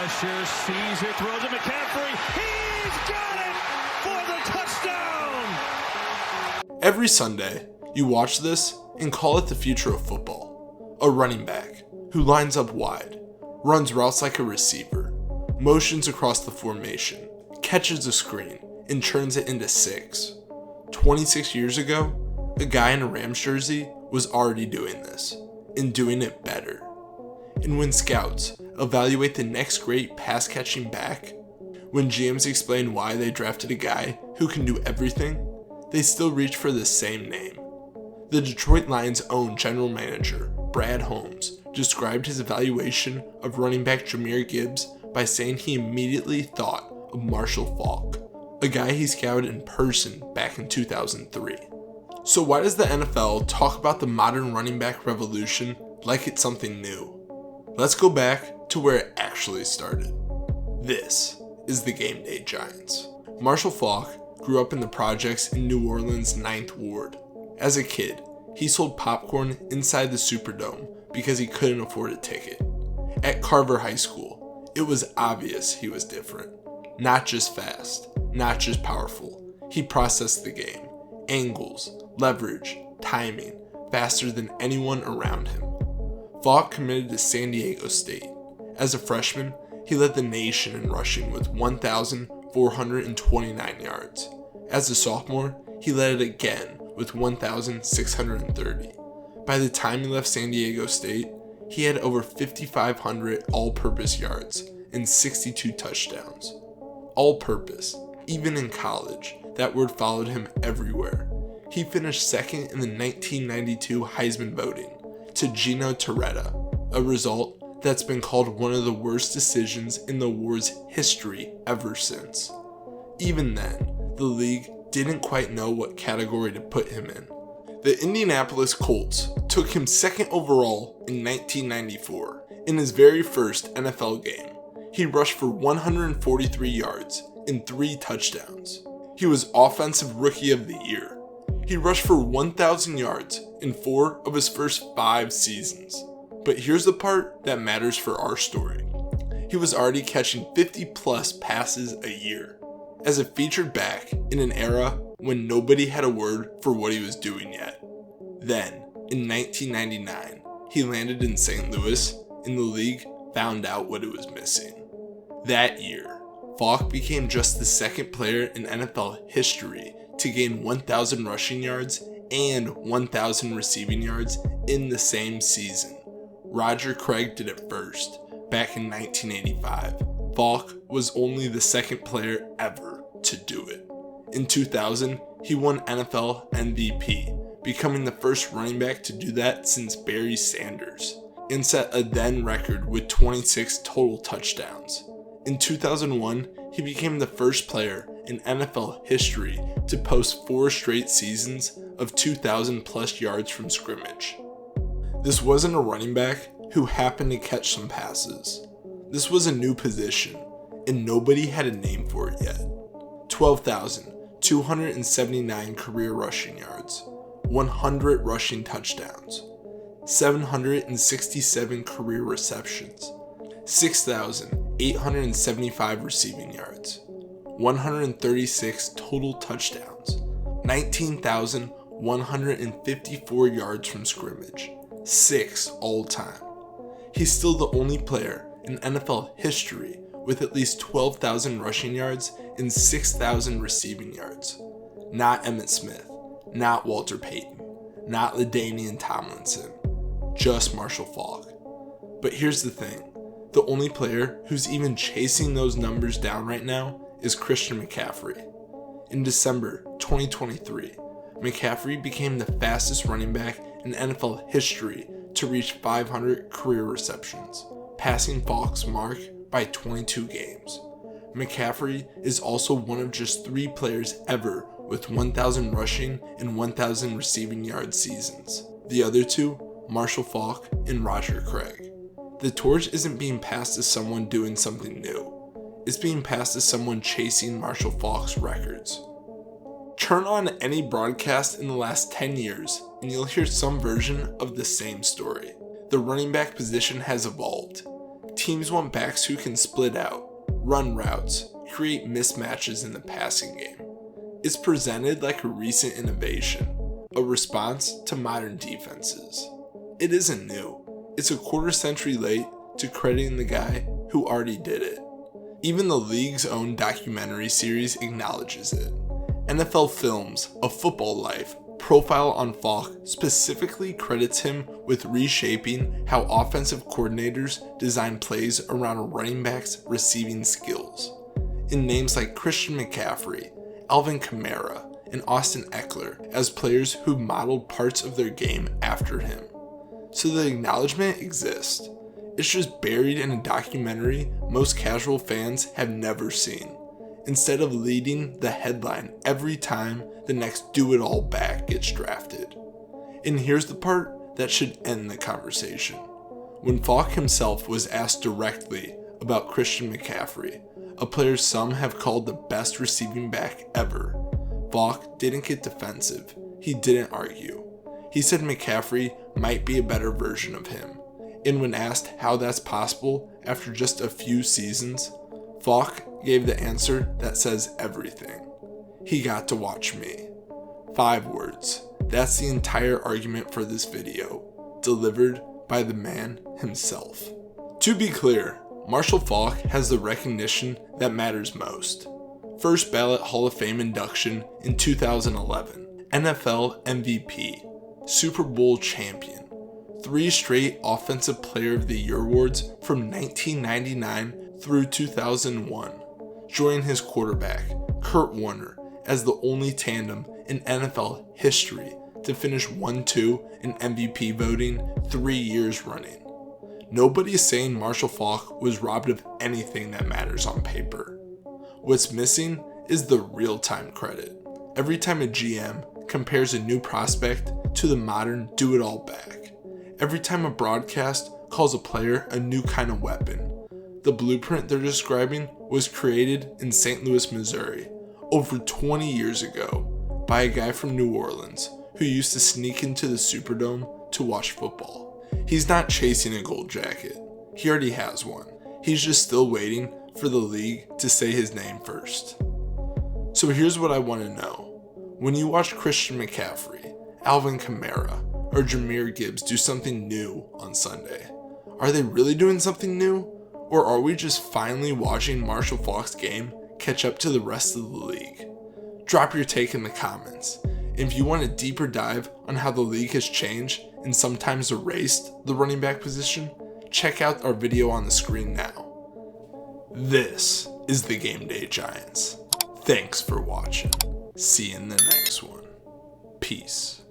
pressure, sees it, throws it, McCaffrey. He's got it for the touchdown! Every Sunday, you watch this and call it the future of football. A running back who lines up wide, runs routes like a receiver, motions across the formation, catches a screen, and turns it into 6. 26 years ago, a guy in a Rams jersey was already doing this, and doing it better. And when scouts evaluate the next great pass-catching back, when GMs explain why they drafted a guy who can do everything, they still reach for the same name. The Detroit Lions' own general manager, Brad Holmes, described his evaluation of running back Jahmyr Gibbs by saying he immediately thought of Marshall Faulk, a guy he scouted in person back in 2003. So why does the NFL talk about the modern running back revolution like it's something new? Let's go back to where it actually started. This is the Gameday Giants. Marshall Faulk grew up in the projects in New Orleans' 9th Ward. As a kid, he sold popcorn inside the Superdome because he couldn't afford a ticket. At Carver High School, it was obvious he was different. Not just fast, not just powerful. He processed the game, angles, leverage, timing, faster than anyone around him. Faulk committed to San Diego State. As a freshman, he led the nation in rushing with 1,429 yards. As a sophomore, he led it again with 1,630. By the time he left San Diego State, he had over 5,500 all-purpose yards and 62 touchdowns. All-purpose, even in college, that word followed him everywhere. He finished second in the 1992 Heisman voting to Gino Torretta, a result that's been called one of the worst decisions in the war's history ever since. Even then, the league didn't quite know what category to put him in. The Indianapolis Colts took him second overall in 1994. In his very first NFL game, he rushed for 143 yards and 3 touchdowns. He was Offensive Rookie of the Year. He rushed for 1,000 yards in 4 of his first 5 seasons. But here's the part that matters for our story. He was already catching 50-plus passes a year. As a featured back in an era when nobody had a word for what he was doing yet. Then, in 1999, he landed in St. Louis, and the league found out what it was missing. That year, Faulk became just the second player in NFL history to gain 1,000 rushing yards and 1,000 receiving yards in the same season. Roger Craig did it first, back in 1985. Faulk was only the second player ever to do it. In 2000, he won NFL MVP, becoming the first running back to do that since Barry Sanders, and set a then record with 26 total touchdowns. In 2001, he became the first player in NFL history to post 4 straight seasons of 2,000 plus yards from scrimmage. This wasn't a running back who happened to catch some passes. This was a new position, and nobody had a name for it yet. 12,279 career rushing yards, 100 rushing touchdowns, 767 career receptions, 6,875 receiving yards, 136 total touchdowns, 19,154 yards from scrimmage, 6 all-time. He's still the only player in NFL history with at least 12,000 rushing yards and 6,000 receiving yards. Not Emmitt Smith, not Walter Payton, not LaDainian Tomlinson, just Marshall Faulk. But here's the thing, the only player who's even chasing those numbers down right now is Christian McCaffrey. In December 2023, McCaffrey became the fastest running back in NFL history to reach 500 career receptions, passing Faulk's mark by 22 games. McCaffrey is also one of just 3 players ever with 1,000 rushing and 1,000 receiving yard seasons. The other 2, Marshall Faulk and Roger Craig. The torch isn't being passed to someone doing something new. It's being passed to someone chasing Marshall Faulk's records. Turn on any broadcast in the last 10 years and you'll hear some version of the same story. The running back position has evolved. teams want backs who can split out, run routes, create mismatches in the passing game. It's presented like a recent innovation, a response to modern defenses. It isn't new. It's a quarter century late to crediting the guy who already did it. Even the league's own documentary series acknowledges it. NFL Films, A Football Life profile on Faulk specifically credits him with reshaping how offensive coordinators design plays around a running back's receiving skills. In names like Christian McCaffrey, Alvin Kamara, and Austin Eckler as players who modeled parts of their game after him. So the acknowledgement exists. It's just buried in a documentary most casual fans have never seen, instead of leading the headline every time the next do-it-all back gets drafted. And here's the part that should end the conversation. When Faulk himself was asked directly about Christian McCaffrey, a player some have called the best receiving back ever, Faulk didn't get defensive. He didn't argue. He said McCaffrey might be a better version of him. And when asked how that's possible after just a few seasons, Faulk gave the answer that says everything. He got to watch me. 5 words. That's the entire argument for this video, delivered by the man himself. To be clear, Marshall Faulk has the recognition that matters most. First-ballot Hall of Fame induction in 2011, NFL MVP, Super Bowl champion, 3 straight Offensive Player of the Year awards from 1999 through 2001, joining his quarterback, Kurt Warner, as the only tandem in NFL history to finish 1-2 in MVP voting 3 years running. Nobody is saying Marshall Faulk was robbed of anything that matters on paper. What's missing is the real-time credit. Every time a GM compares a new prospect to the modern do-it-all back, every time a broadcast calls a player a new kind of weapon, the blueprint they're describing was created in St. Louis, Missouri, over 20 years ago by a guy from New Orleans who used to sneak into the Superdome to watch football. He's not chasing a gold jacket. He already has one. He's just still waiting for the league to say his name first. So here's what I want to know. When you watch Christian McCaffrey, Alvin Kamara, or Jahmyr Gibbs do something new on Sunday, are they really doing something new? Or are we just finally watching Marshall Faulk's game catch up to the rest of the league? Drop your take in the comments. If you want a deeper dive on how the league has changed and sometimes erased the running back position, check out our video on the screen now. This is the Gameday Giants. Thanks for watching. See you in the next one. Peace.